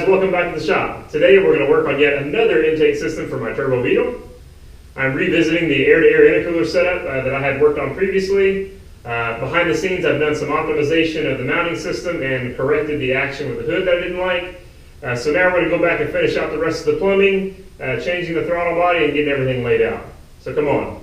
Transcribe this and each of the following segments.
guys, welcome back to the shop. Today we're going to work on yet another intake system for my turbo Beetle. I'm revisiting the air-to-air intercooler setup that I had worked on previously. Behind the scenes I've done some optimization of the mounting system and corrected the action with the hood that I didn't like. So now we're going to go back and finish out the rest of the plumbing, changing the throttle body and getting everything laid out. So come on.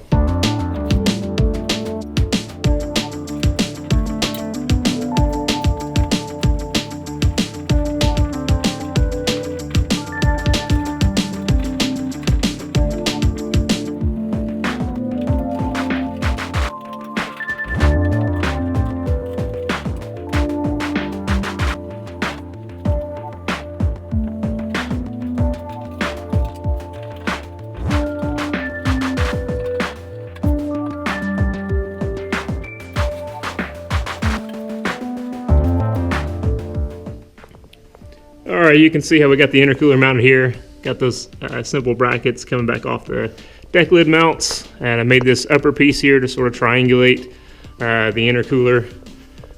Alright, you can see how we got the intercooler mounted here. Got those simple brackets coming back off the deck lid mounts, and I made this upper piece here to sort of triangulate the intercooler,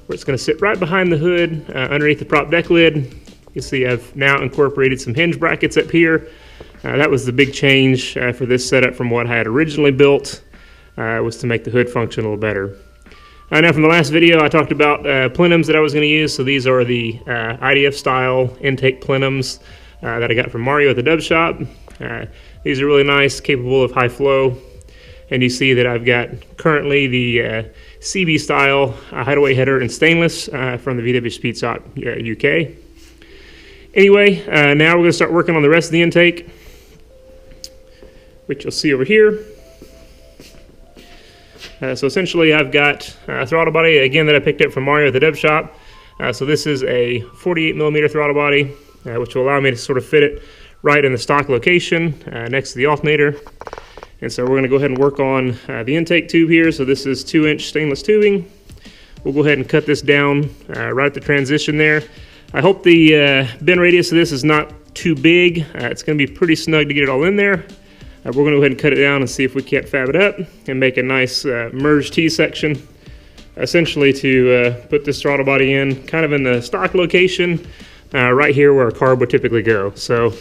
where it's going to sit right behind the hood underneath the prop deck lid. You can see I've now incorporated some hinge brackets up here. That was the big change for this setup from what I had originally built, was to make the hood function a little better. Now from the last video I talked about plenums that I was going to use, so these are the IDF style intake plenums that I got from Mario at the Dub Shop. These are really nice, capable of high flow, and you see that I've got currently the CB style hideaway header in stainless from the VW Speed Stock UK. Anyway, now we're going to start working on the rest of the intake, which you'll see over here. So essentially I've got a throttle body, again, that I picked up from Mario at the Dub Shop. So this is a 48mm throttle body, which will allow me to sort of fit it right in the stock location next to the alternator. And so we're going to go ahead and work on the intake tube here. So this is 2-inch stainless tubing. We'll go ahead and cut this down right at the transition there. I hope the bend radius of this is not too big. It's going to be pretty snug to get it all in there. We're going to go ahead and cut it down and see if we can't fab it up and make a nice merged T-section, essentially to put this throttle body in kind of in the stock location right here where a carb would typically go. So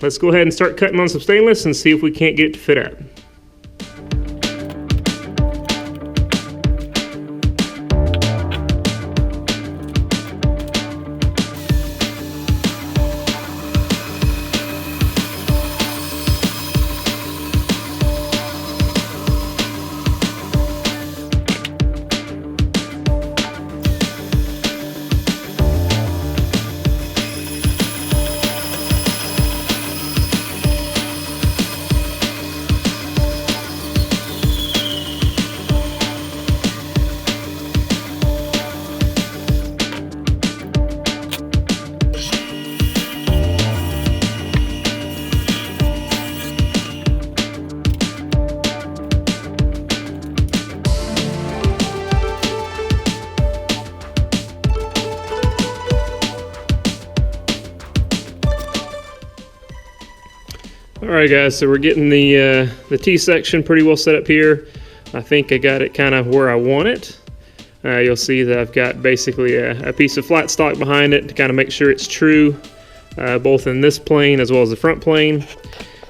let's go ahead and start cutting on some stainless and see if we can't get it to fit up. Alright guys, so we're getting the T-section pretty well set up here. I think I got it kind of where I want it. You'll see that I've got basically a piece of flat stock behind it to kind of make sure it's true, both in this plane as well as the front plane.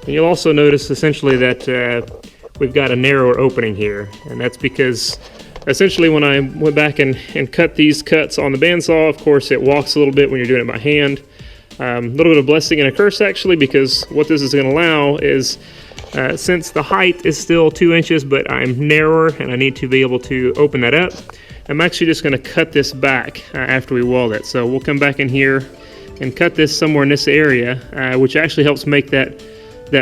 And you'll also notice essentially that we've got a narrower opening here, and that's because essentially when I went back and cut these cuts on the bandsaw, of course it walks a little bit when you're doing it by hand. A little bit of blessing and a curse actually, because what this is going to allow is, since the height is still 2 inches but I'm narrower and I need to be able to open that up, I'm actually just going to cut this back after we weld it. So we'll come back in here and cut this somewhere in this area, which actually helps make that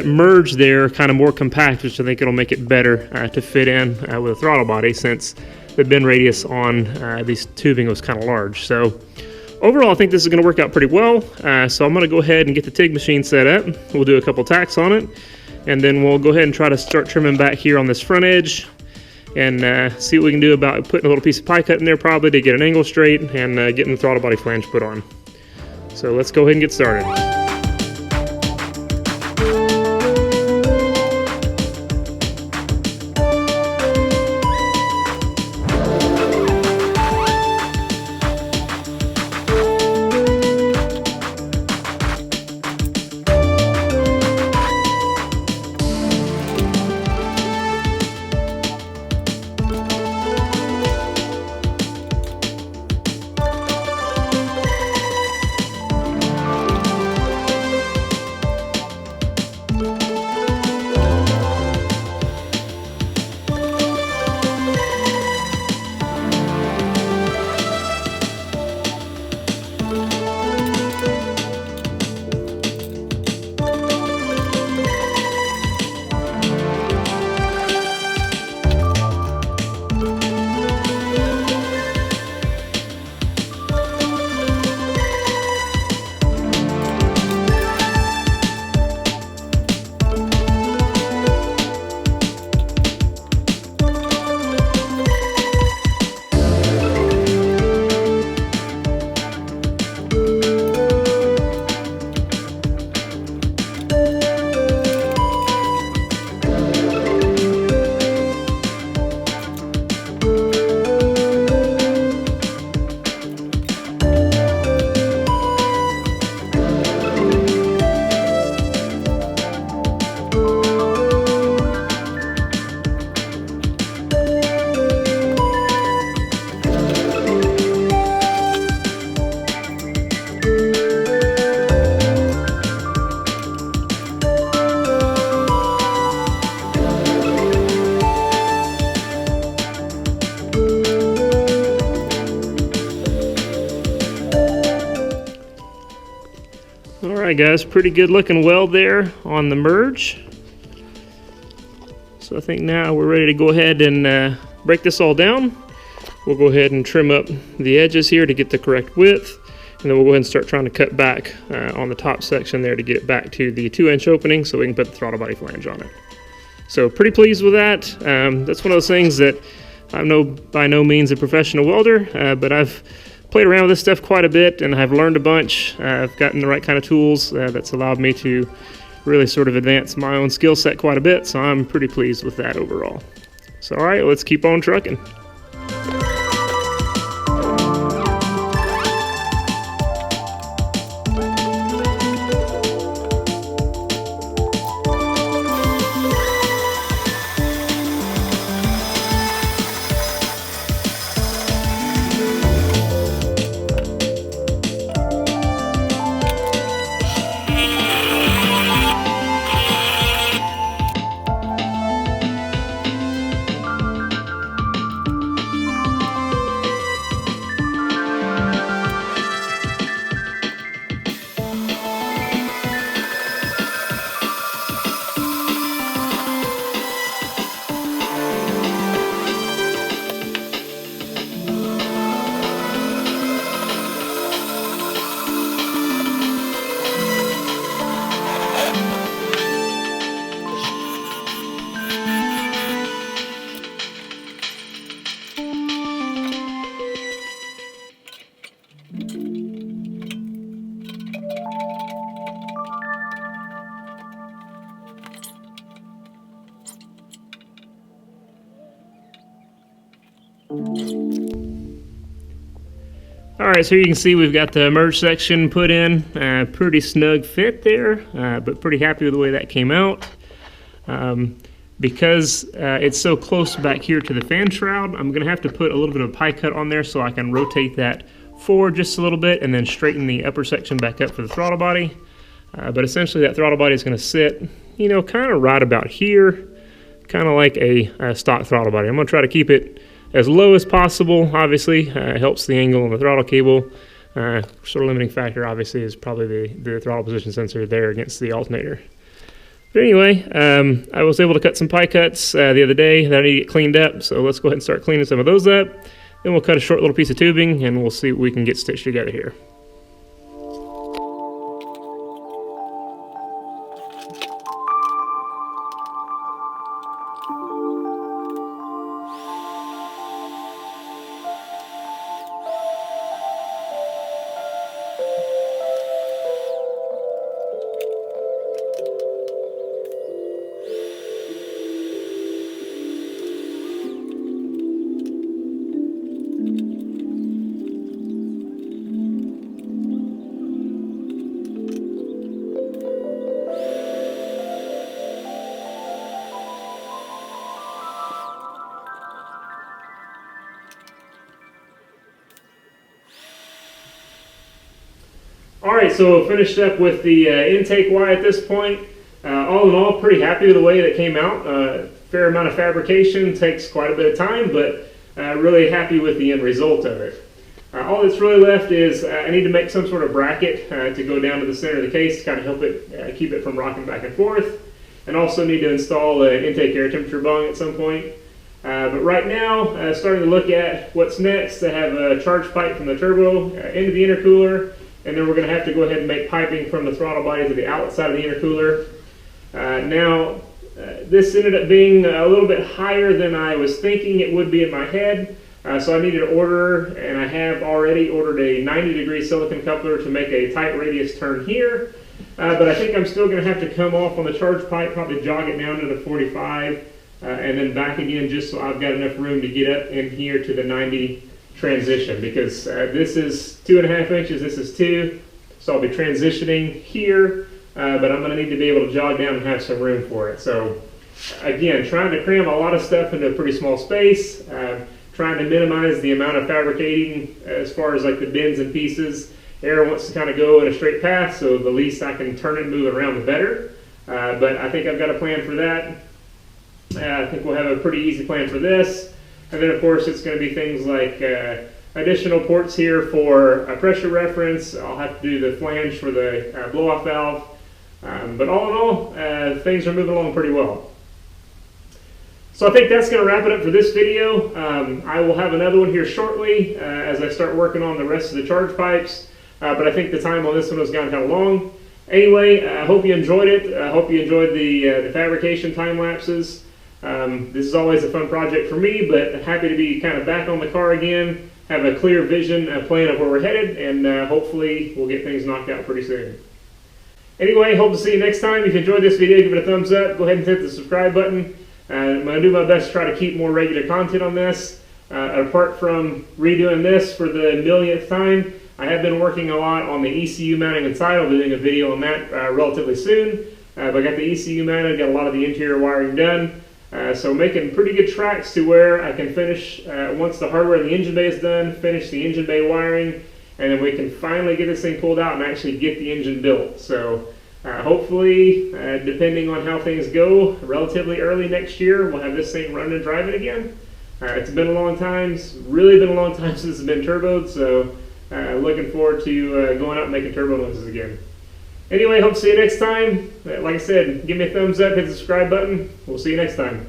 merge there kind of more compact, which I think it'll make it better to fit in with a throttle body, since the bend radius on these tubing was kind of large. So overall, I think this is going to work out pretty well, so I'm going to go ahead and get the TIG machine set up. We'll do a couple tacks on it, and then we'll go ahead and try to start trimming back here on this front edge, and see what we can do about putting a little piece of pie cut in there probably to get an angle straight, and getting the throttle body flange put on. So let's go ahead and get started. Alright guys, pretty good looking weld there on the merge. So I think now we're ready to go ahead and break this all down. We'll go ahead and trim up the edges here to get the correct width, and then we'll go ahead and start trying to cut back on the top section there to get it back to the 2-inch opening so we can put the throttle body flange on it. So pretty pleased with that. That's one of those things that I'm by no means a professional welder, but I've played around with this stuff quite a bit and I've learned a bunch. I've gotten the right kind of tools that's allowed me to really sort of advance my own skill set quite a bit, so I'm pretty pleased with that overall. So alright, let's keep on trucking. Alright, so you can see we've got the merge section put in, pretty snug fit there, but pretty happy with the way that came out. Because it's so close back here to the fan shroud, I'm going to have to put a little bit of pie cut on there so I can rotate that forward just a little bit and then straighten the upper section back up for the throttle body. But essentially that throttle body is going to sit, you know, kind of right about here, kind of like a stock throttle body. I'm going to try to keep it as low as possible. Obviously, it helps the angle on the throttle cable. Sort of limiting factor, obviously, is probably the throttle position sensor there against the alternator. But anyway, I was able to cut some pie cuts the other day that I need to get cleaned up, so let's go ahead and start cleaning some of those up. Then we'll cut a short little piece of tubing, and we'll see what we can get stitched together here. Alright, so finished up with the intake Y at this point. All in all, pretty happy with the way that came out. Fair amount of fabrication, takes quite a bit of time, but really happy with the end result of it. All that's really left is I need to make some sort of bracket to go down to the center of the case to kind of help it keep it from rocking back and forth. And also need to install an intake air temperature bung at some point. But right now, starting to look at what's next. I have a charge pipe from the turbo into the intercooler, and then we're going to have to go ahead and make piping from the throttle body to the outlet side of the intercooler. This ended up being a little bit higher than I was thinking it would be in my head. So I needed to order, and I have already ordered a 90-degree silicon coupler to make a tight radius turn here. But I think I'm still going to have to come off on the charge pipe, probably jog it down to the 45, and then back again just so I've got enough room to get up in here to the 90 transition, because this is 2.5 inches, this is 2, so I'll be transitioning here, but I'm going to need to be able to jog down and have some room for it. So again, trying to cram a lot of stuff into a pretty small space, trying to minimize the amount of fabricating as far as like the bends and pieces. Air wants to kind of go in a straight path, so the least I can turn it and move it around, the better. But I think I've got a plan for that. I think we'll have a pretty easy plan for this. And then of course it's going to be things like additional ports here for a pressure reference. I'll have to do the flange for the blow-off valve. But all in all, things are moving along pretty well. So I think that's going to wrap it up for this video. I will have another one here shortly as I start working on the rest of the charge pipes. But I think the time on this one has gone kind of long. Anyway, I hope you enjoyed it. I hope you enjoyed the fabrication time lapses. This is always a fun project for me, but happy to be kind of back on the car again, have a clear vision, a plan of where we're headed, and hopefully we'll get things knocked out pretty soon. Anyway, hope to see you next time. If you enjoyed this video, give it a thumbs up. Go ahead and hit the subscribe button. I'm going to do my best to try to keep more regular content on this. Apart from redoing this for the millionth time, I have been working a lot on the ECU mounting inside. I'll be doing a video on that relatively soon. But I got the ECU mounted, got a lot of the interior wiring done. So making pretty good tracks to where I can finish, once the hardware in the engine bay is done, finish the engine bay wiring, and then we can finally get this thing pulled out and actually get the engine built. So hopefully, depending on how things go, relatively early next year, we'll have this thing running and driving again. It's been a long time, it's really been a long time since it's been turboed, so looking forward to going out and making turbo noises again. Anyway, hope to see you next time. Like I said, give me a thumbs up, hit the subscribe button. We'll see you next time.